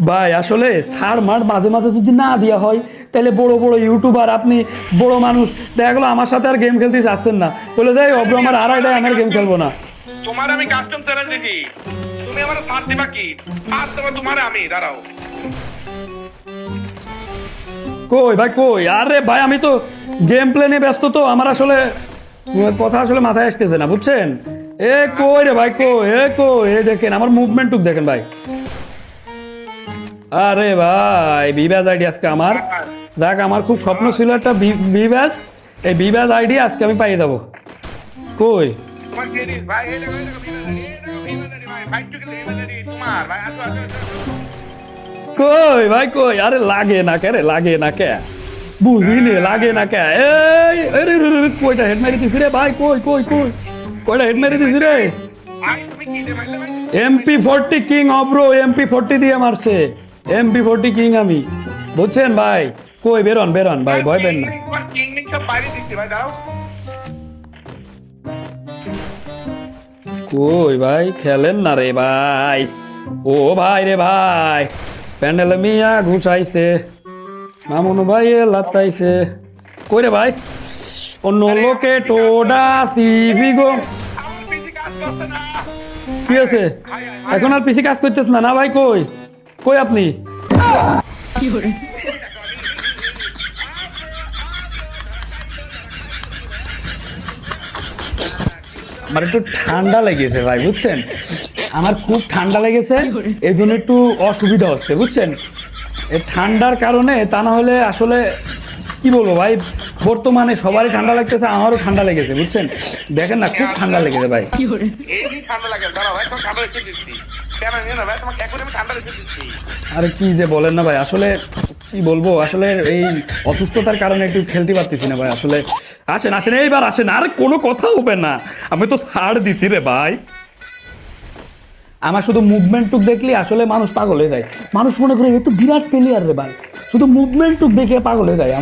ভাই আসলে সার মার মাঝে মাঝে যদি না দেওয়া হয় তাহলে বড় বড় ইউটিউবার আপনি বড় মানুষ দেখা গেলো আমার সাথে আর গেম খেলতে চাচ্ছেন না বলে দেয় অব্র আমার আড়াইটায় আমার গেম খেলবো না। তোমার আমি কাস্টম চ্যালেঞ্জ দিছি, তুমি আমার সাথ দিবা কি? সাথ দেবো তোমার আমি, দাঁড়াও। কই ভাই কই, আরে ভাই আমি তো গেম প্লে নিয়ে ব্যস্ত, তো আমার আসলে কথা আসলে মাথায় আসতেছে না বুঝছেন। এ কই রে ভাই কই, এ দেখেন আমার মুভমেন্টটুক দেখেন ভাই। আরে ভাই বিবাজ আইডি আজকে আমার, দেখ আমার খুব স্বপ্ন ছিল একটা বিবাজ, এই বিবাজ আইডি আজকে আমি পাইয়ে যাবো। কই তোমার টেনিস ভাই, এই দেখো ভাই, ফাইট টু কিল তোমার ভাই, আসো আসো কই ভাই কই, আরে লাগে না কে রে, লাগে না কে বুঝিনি, লাগে না কে। এই আরে কয়টা হেড মেরে দিছিস রে ভাই, কই কই কই কয়টা হেড মেরে দিছিস রে। ভাই, তুমি কি দে মারলে ভাই? MP40 কিং অব্রো, MP40 দিয়ে মারছে, MP40 কিং আমি বুঝছেন ভাই। কই বেরোন বেরোন ভাই, ভয় পেন না। তোমার কিং নিক সব বাইরে দিচ্ছি ভাই, দাঁড়াও। কই ভাই খেলেন না রে ভাই, ও ভাই রে ভাই প্যান্ডেল মিয়া ঘুষাইছে, মামুন ভাই লাতাইছে। কই রে ভাই অন্য লোকে টোডা সিভি গো। আমার পিসি কাজ করছে না। কি আছে এখন আর পিসি কাজ করতেছ না? না ভাই কই কই আপনি? আমার একটু ঠান্ডা লেগেছে ভাই বুঝছেন, আমার খুব ঠান্ডা লেগেছে, এই জন্য একটু অসুবিধা হচ্ছে বুঝছেন। এই ঠান্ডার কারণে, তা না হলে আসলে কি বলবো ভাই, বর্তমানে সবারই ঠান্ডা লাগতেছে, আমারও ঠান্ডা লেগেছে বুঝছেন। দেখেন না খুব ঠান্ডা লেগেছে ভাই। এই কি ঠান্ডা লাগে, দাঁড়াও ভাই, তোমার ঠান্ডা রেখে দিচ্ছি। কেন নিয়ে না ভাই, তোমাকে এখন আমি ঠান্ডা রেখে দিচ্ছি। আরে কি যে বলেন না ভাই, আসলে কি বলবো, আসলে এই অসুস্থতার কারণে একটু খেলতে পারতেছি না ভাই। আসলে আসেন আসেন এইবার আসেন, আরে কোনো কথা হবে না, আমি তো ছাড় দিচ্ছি রে ভাই। আমার শুধু মুভমেন্টটুক দেখলে আসলে মানুষ পাগল হয়ে যায়, মানুষ মনে করে এ তো বিরাট প্লেয়ার রে ভাই, শুধু মুভমেন্টটুক দেখে পাগল হয়ে যায়।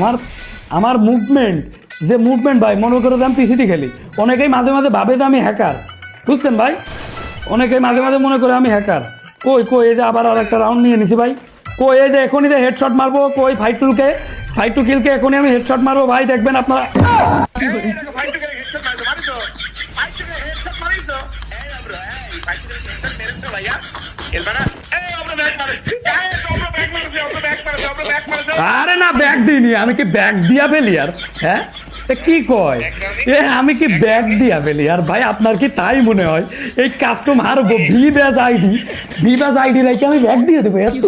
আমার মুভমেন্ট, যে মুভমেন্ট ভাই, মনে করে যে আমি পিসিতে খেলি, অনেকেই মাঝে মাঝে ভাবে যে আমি হ্যাকার বুঝছেন ভাই, অনেকেই মাঝে মাঝে মনে করে আমি হ্যাকার। কই কই এই যে আবার আর একটা রাউন্ড নিয়ে নিছি ভাই, কই এই যে এখনই যে হেডশট মারবো, কই ফাইট টু কিলকে এখনই আমি হেডশট মারবো ভাই, দেখবেন আপনারা। ফাইট টু কিল হেডশট মারছো, মারিছো ফাইট টু কিল হেডশট মারিছো। এই আমরা এই ফাইট টু কিল হেডশট মেরেছো ভাইয়া, এলবানা এই আমরা ব্যাক মারে, এই আমরা ব্যাক মারছি, আমরা ব্যাক মারছি। আরে না ব্যাগ দিইনি, আমি কি ব্যাগ দিয়া ফেলি আর? হ্যাঁ এ কি কয়, এ আমি কি ব্যাগ দিয়া ফেলি আর ভাই? আপনার কি তাই মনে হয় এই কাস্টম হারবো? ভিবাজ আইডি রেখে আমি ব্যাগ দিয়ে দেবো? এত